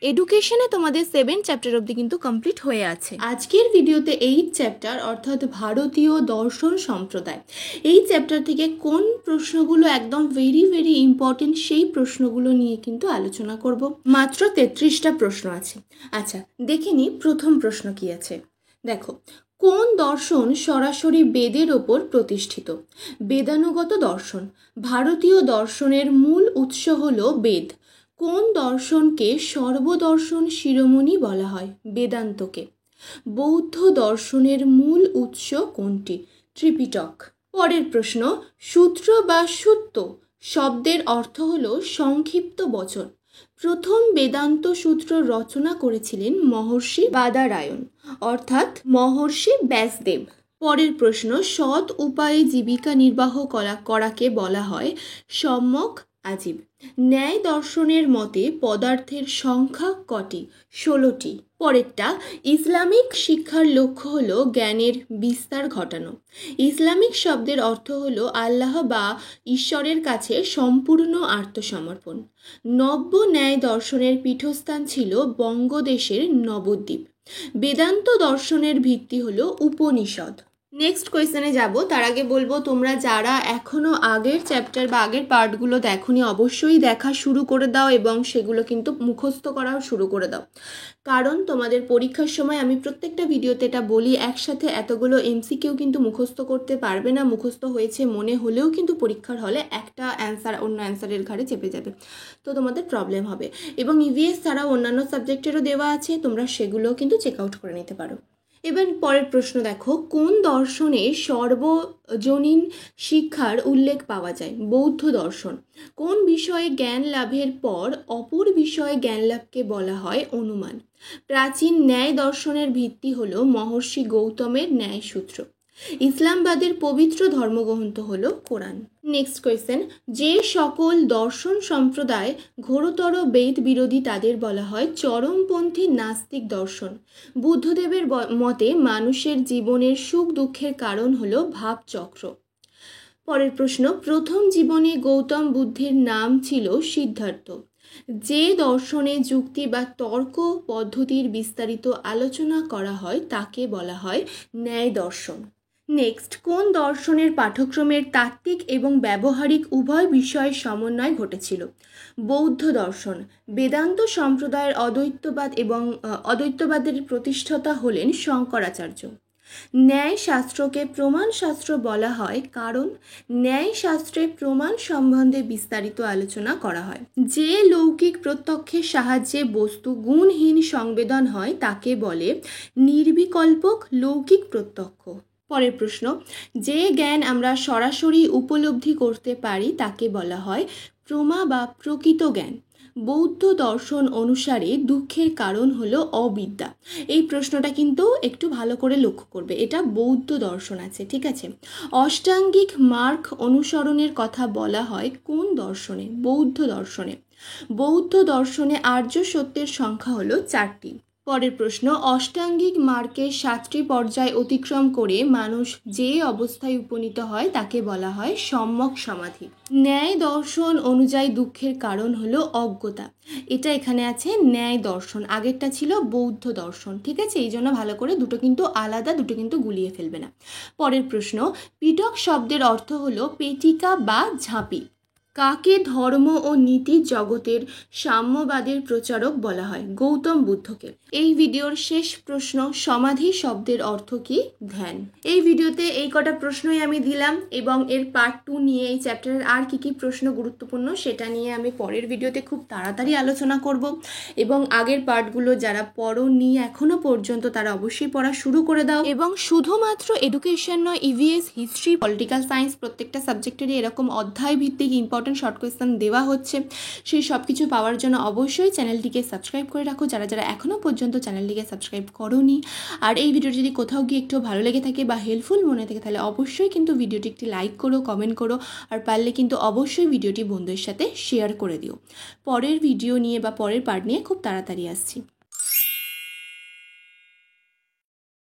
এডুকেশনে তোমাদের 7 চ্যাপ্টার অবধি কিন্তু কমপ্লিট হয়ে আছে। আজকের ভিডিওতে 8 চ্যাপ্টার অর্থাৎ ভারতীয় দর্শন সম্প্রদায়, এই চ্যাপ্টার থেকে কোন প্রশ্নগুলো একদম ভেরি ভেরি ইম্পর্টেন্ট সেই প্রশ্নগুলো নিয়ে কিন্তু আলোচনা করব। মাত্র 33টা প্রশ্ন আছে। আচ্ছা, দেখে নিই প্রথম প্রশ্ন কি আছে। দেখো, কোন দর্শন সরাসরি বেদের ওপর প্রতিষ্ঠিত? বেদানুগত দর্শন। ভারতীয় দর্শনের মূল উৎস হলো বেদ। কোন দর্শনকে সর্বদর্শন শিরোমণি বলা হয়? বেদান্তকে। বৌদ্ধ দর্শনের মূল উৎস কোনটি? ত্রিপিটক। পরের প্রশ্ন, সূত্র বা সূত্র শব্দের অর্থ হলো সংক্ষিপ্ত বচন। প্রথম বেদান্ত সূত্র রচনা করেছিলেন মহর্ষি বাদারায়ণ অর্থাৎ মহর্ষি ব্যাসদেব। পরের প্রশ্ন, সৎ উপায়ে জীবিকা নির্বাহ করাকে বলা হয় সম্যক আজীব। ন্যায় দর্শনের মতে পদার্থের সংখ্যা কটি? 16টি। পরেরটা, ইসলামিক শিক্ষার লক্ষ্য হলো জ্ঞানের বিস্তার ঘটানো। ইসলামিক শব্দের অর্থ হলো আল্লাহ বা ঈশ্বরের কাছে সম্পূর্ণ আত্মসমর্পণ। নব্য ন্যায় দর্শনের পীঠস্থান ছিল বঙ্গদেশের নবদ্বীপ। বেদান্ত দর্শনের ভিত্তি হলো উপনিষদ। নেক্সট কোয়েশ্চেনে যাব, তার আগে বলবো তোমরা যারা এখনো আগের চ্যাপ্টার বা আগের পার্টগুলো দেখোনি অবশ্যই দেখা শুরু করে দাও এবং সেগুলো কিন্তু মুখস্থ করাও শুরু করে দাও। কারণ তোমাদের পরীক্ষার সময় আমি প্রত্যেকটা ভিডিওতে এটা বলি, একসাথে এতগুলো এমসিকিউ কিন্তু মুখস্থ করতে পারবে না। মুখস্থ হয়েছে মনে হলেও কিন্তু পরীক্ষার হলে একটা অ্যান্সার অন্য অ্যান্সারের ঘাড়ে চেপে যাবে, তো তোমাদের প্রবলেম হবে। এবং ইভিএস ছাড়াও অন্যান্য সাবজেক্টেরও দেওয়া আছে, তোমরা সেগুলোও কিন্তু চেক আউট করে নিতে পারো। এবার পরের প্রশ্ন দেখো, কোন দর্শনে সর্বজনীন শিক্ষার উল্লেখ পাওয়া যায়? বৌদ্ধ দর্শন। কোন বিষয়ে জ্ঞান লাভের পর অপর বিষয়ে জ্ঞান লাভকে বলা হয় অনুমান। প্রাচীন ন্যায় দর্শনের ভিত্তি হলো মহর্ষি গৌতমের ন্যায় সূত্র। ইসলামবাদের পবিত্র ধর্মগ্রন্থ হলো কোরআন। নেক্সট কোয়েশ্চেন, যে সকল দর্শন সম্প্রদায় ঘোরতর বেদ বিরোধী তাদের বলা হয় চরমপন্থী নাস্তিক দর্শন। বুদ্ধদেবের মতে মানুষের জীবনের সুখ দুঃখের কারণ হলো ভাবচক্র। পরের প্রশ্ন, প্রথম জীবনে গৌতম বুদ্ধের নাম ছিল সিদ্ধার্থ। যে দর্শনে যুক্তি বা তর্ক পদ্ধতির বিস্তারিত আলোচনা করা হয় তাকে বলা হয় ন্যায় দর্শন। নেক্সট, কোন দর্শনের পাঠ্যক্রমের তাত্ত্বিক এবং ব্যবহারিক উভয় বিষয়ের সমন্বয় ঘটেছিল? বৌদ্ধ দর্শন। বেদান্ত সম্প্রদায়ের অদ্বৈতবাদের প্রতিষ্ঠাতা হলেন শঙ্করাচার্য। ন্যায় শাস্ত্রকে প্রমাণ শাস্ত্র বলা হয় কারণ ন্যায় শাস্ত্রে প্রমাণ সম্বন্ধে বিস্তারিত আলোচনা করা হয়। যে লৌকিক প্রত্যক্ষের সাহায্যে বস্তু গুণহীন সংবেদন হয় তাকে বলে নির্বিকল্পক লৌকিক প্রত্যক্ষ। পরের প্রশ্ন, যে জ্ঞান আমরা সরাসরি উপলব্ধি করতে পারি তাকে বলা হয় প্রমা বা প্রকৃত জ্ঞান। বৌদ্ধ দর্শন অনুসারে দুঃখের কারণ হলো অবিদ্যা। এই প্রশ্নটা কিন্তু একটু ভালো করে লক্ষ্য করবে, এটা বৌদ্ধ দর্শন আছে, ঠিক আছে। অষ্টাঙ্গিক মার্গ অনুসরণের কথা বলা হয় কোন দর্শনে? বৌদ্ধ দর্শনে। বৌদ্ধ দর্শনে আর্য সত্যের সংখ্যা হলো 4টি। পরের প্রশ্ন, অষ্টাঙ্গিক মার্গের 7টি পর্যায় অতিক্রম করে মানুষ যে অবস্থায় উপনীত হয় তাকে বলা হয় সম্যক সমাধি। ন্যায় দর্শন অনুযায়ী দুঃখের কারণ হলো অজ্ঞতা। এটা এখানে আছে ন্যায় দর্শন, আগেরটা ছিল বৌদ্ধ দর্শন, ঠিক আছে। এই জন্য ভালো করে দুটো কিন্তু আলাদা, দুটো কিন্তু গুলিয়ে ফেলবে না। পরের প্রশ্ন, পিটক শব্দের অর্থ হলো পেটিকা বা ঝাঁপি। কাকে ধর্ম ও নীতি জগতের সাম্যবাদের প্রচারক বলা হয়? গৌতম বুদ্ধকে। এই ভিডিওর শেষ প্রশ্ন, সমাধি শব্দের অর্থ কি? ধ্যান। এই ভিডিওতে এই কটা প্রশ্নই আমি দিলাম এবং এর পার্ট 2 নিয়ে এই চ্যাপ্টারের আর কি প্রশ্ন গুরুত্বপূর্ণ সেটা নিয়ে আমি পরের ভিডিওতে খুব তাড়াতাড়ি আলোচনা করব। এবং আগের পার্টগুলো যারা পড়োনি এখনো পর্যন্ত তারা অবশ্যই পড়া শুরু করে দাও। এবং শুধুমাত্র এডুকেশন নয়, ইভিএস, হিস্ট্রি, পলিটিক্যাল সায়েন্স প্রত্যেকটা সাবজেক্টেরই এরকম অধ্যায় ভিত্তিক ইম্পর্টেন্ট শর্ট কোয়েশ্চেন দেওয়া হচ্ছে। সেই সব কিছু পাওয়ার জন্য অবশ্যই চ্যানেলটিকে সাবস্ক্রাইব করে রাখো যারা যারা এখনও পর্যন্ত চ্যানেলটিকে সাবস্ক্রাইব করোনি। আর এই ভিডিওটি যদি কোথাও গিয়ে একটু ভালো লেগে থাকে বা হেল্পফুল মনে থাকে তাহলে অবশ্যই কিন্তু ভিডিওটি একটি লাইক করো, কমেন্ট করো, আর পারলে কিন্তু অবশ্যই ভিডিওটি বন্ধুদের সাথে শেয়ার করে দিও। পরের ভিডিও নিয়ে বা পরের পার্ট নিয়ে খুব তাড়াতাড়ি আসছি।